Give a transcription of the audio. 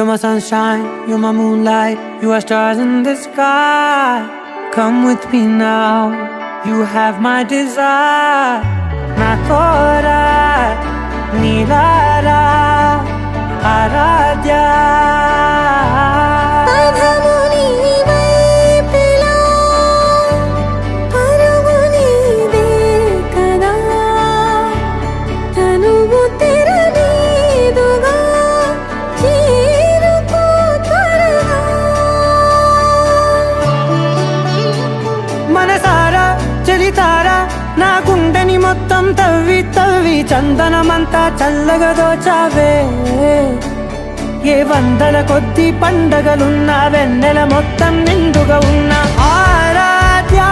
You're my sunshine, you're my moonlight, you are stars in the sky. Come with me now, you have my desire. Na kora nilara aradya. మనసారా చలితారా నా గుండెని మొత్తం తవ్వి తవ్వి చందనమంతా చల్లగా దోచావే. ఏ వందల కొద్ది పండగలున్నా వెన్నెల మొత్తం నిండుగా ఉన్న ఆరాధ్యా.